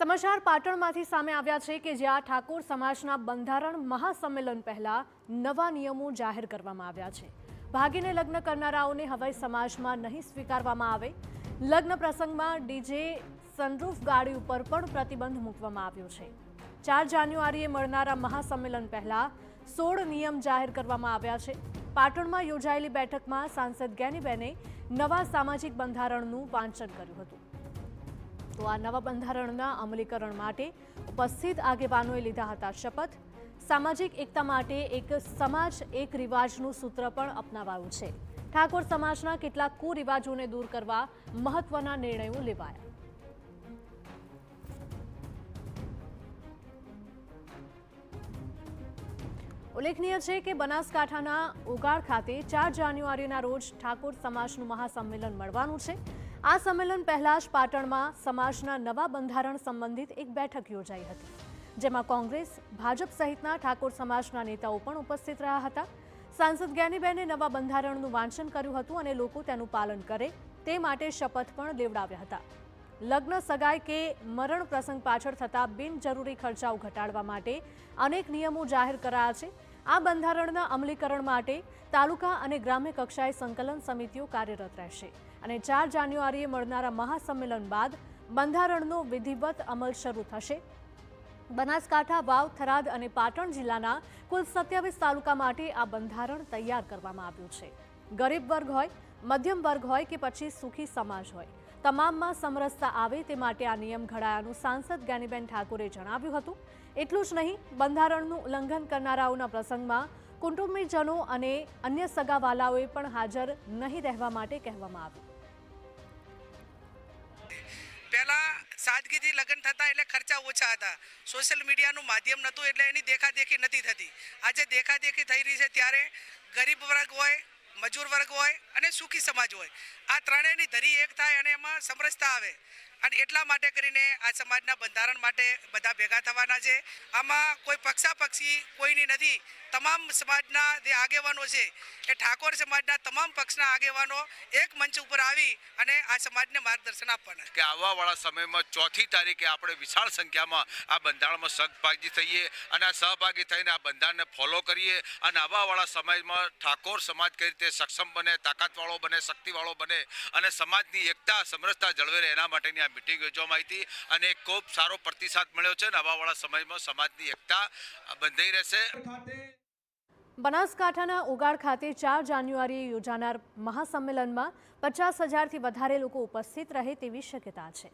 સમાચાર પાટણમાંથી સામે આવ્યા છે કે જ્યાં ઠાકોર સમાજના બંધારણ મહાસંમેલન પહેલા નવા નિયમો જાહેર કરવામાં આવ્યા છે। ભાગીને લગ્ન કરનારાઓને હવે સમાજમાં નહીં સ્વીકારવામાં આવે। લગ્ન પ્રસંગમાં ડીજે સનરૂફ ગાડી ઉપર પણ પ્રતિબંધ મૂકવામાં આવ્યો છે। 4 જાન્યુઆરીએ મળનારા મહાસંમેલન પહેલા 16 નિયમ જાહેર કરવામાં આવ્યા છે। પાટણમાં યોજાયેલી બેઠકમાં સાંસદ જ્ઞાનીબેને નવા સામાજિક બંધારણનું વાંચન કર્યું હતું। તો આ નવા બંધારણના અમલીકરણ માટે ઉપસ્થિત આગેવાનોએ લીધા હતા શપથ। સામાજિક એકતા માટે એક સમાજ એક રિવાજનું સૂત્ર પણ અપનાવાયું છે। ઠાકોર સમાજના કેટલાક કુરિવાજોને દૂર કરવા મહત્વના નિર્ણયો લેવાયા। ઉલ્લેખનીય છે કે બનાસકાંઠાના ઉગાડ ખાતે 4 જાન્યુઆરીના રોજ ઠાકોર સમાજનું મહાસંમેલન મળવાનું છે। આ સંમેલન પહેલા જ પાટણમાં સમાજના નવા બંધારણ સંબંધિત એક બેઠક યોજાઈ હતી, જેમાં કોંગ્રેસ, ભાજપ સહિતના ઠાકોર સમાજના નેતાઓ પણ ઉપસ્થિત રહ્યા હતા। સાંસદ જ્ઞાનીબેને નવા બંધારણનું વાંચન કર્યું હતું અને લોકો તેનું પાલન કરે તે માટે શપથ પણ લેવડાવ્યા હતા। લગ્ન, સગાઈ કે મરણ પ્રસંગ પાછળ થતા બિનજરૂરી ખર્ચાઓ ઘટાડવા માટે અનેક નિયમો જાહેર કરાયા છે। આ બંધારણના અમલીકરણ માટે તાલુકા અને ગ્રામ્ય કક્ષાએ સંકલન સમિતિઓ કાર્યરત રહેશે અને 4 જાન્યુઆરીએ મળનારા મહાસંમેલન બાદ બંધારણનો વિધિવત અમલ શરૂ થશે। બનાસકાંઠા, વાવ, થરાદ અને પાટણ જિલ્લાના કુલ 27 તાલુકા માટે આ બંધારણ તૈયાર કરવામાં આવ્યું છે। ગરીબ વર્ગ હોય, મધ્યમ વર્ગ હોય કે પછી સુખી સમાજ હોય, તમામમાં સમરસતા આવે તે માટે આ નિયમ ઘડાયાનું સાંસદ જ્ઞાનીબેન ઠાકોરે જણાવ્યું હતું। એટલું જ નહીં, બંધારણનું ઉલ્લંઘન કરનારાઓના પ્રસંગમાં કુટુંબીજનો અને અન્ય સગાવાલાઓએ પણ હાજર નહીં રહેવા માટે કહેવામાં આવ્યું। પહેલા સાદગીથી લગ્ન થતા એટલે ખર્ચા ઓછા હતા, સોશિયલ મીડિયાનું માધ્યમ નહોતું એટલે એની દેખાદેખી નથી થતી। આજે દેખાદેખી થઈ રહી છે ત્યારે ગરીબ વર્ગ હોય, મજૂર વર્ગ હોય અને સુખી સમાજ હોય, આ ત્રણેયની ધરી એક થાય અને એમાં સમરસતા આવે અને એટલા માટે કરીને આ સમાજના બંધારણ માટે બધા ભેગા થવાના છે। આમાં કોઈ પક્ષાપક્ષી કોઈની નથી। તમામ સમાજના જે આગેવાનો છે એ ઠાકોર સમાજના તમામ પક્ષના આગેવાનો એક મંચ ઉપર આવી અને આ સમાજને માર્ગદર્શન આપવાના કે આવવાવાળા સમયમાં 4મી તારીખે આપણે વિશાળ સંખ્યામાં આ બંધારણમાં સહભાગી થઈએ અને આ સહભાગી થઈને આ બંધારણને ફોલો કરીએ અને આવવાવાળા સમયમાં ઠાકોર સમાજ કઈ રીતે સક્ષમ બને, તાકાતવાળો બને, શક્તિવાળો બને અને સમાજની એકતા, સમરસતા જળવે રહે, એના માટેની આ મિટિંગ યોજવામાં આવી હતી અને ખૂબ સારો પ્રતિસાદ મળ્યો છે અને આવવાવાળા સમયમાં સમાજની એકતા બંધાઈ રહેશે। બનાસકાંઠાના ઉગાડ ખાતે 4 જાન્યુઆરીએ યોજાનાર મહાસંમેલનમાં 50,000થી વધારે લોકો ઉપસ્થિત રહે તેવી શક્યતા છે।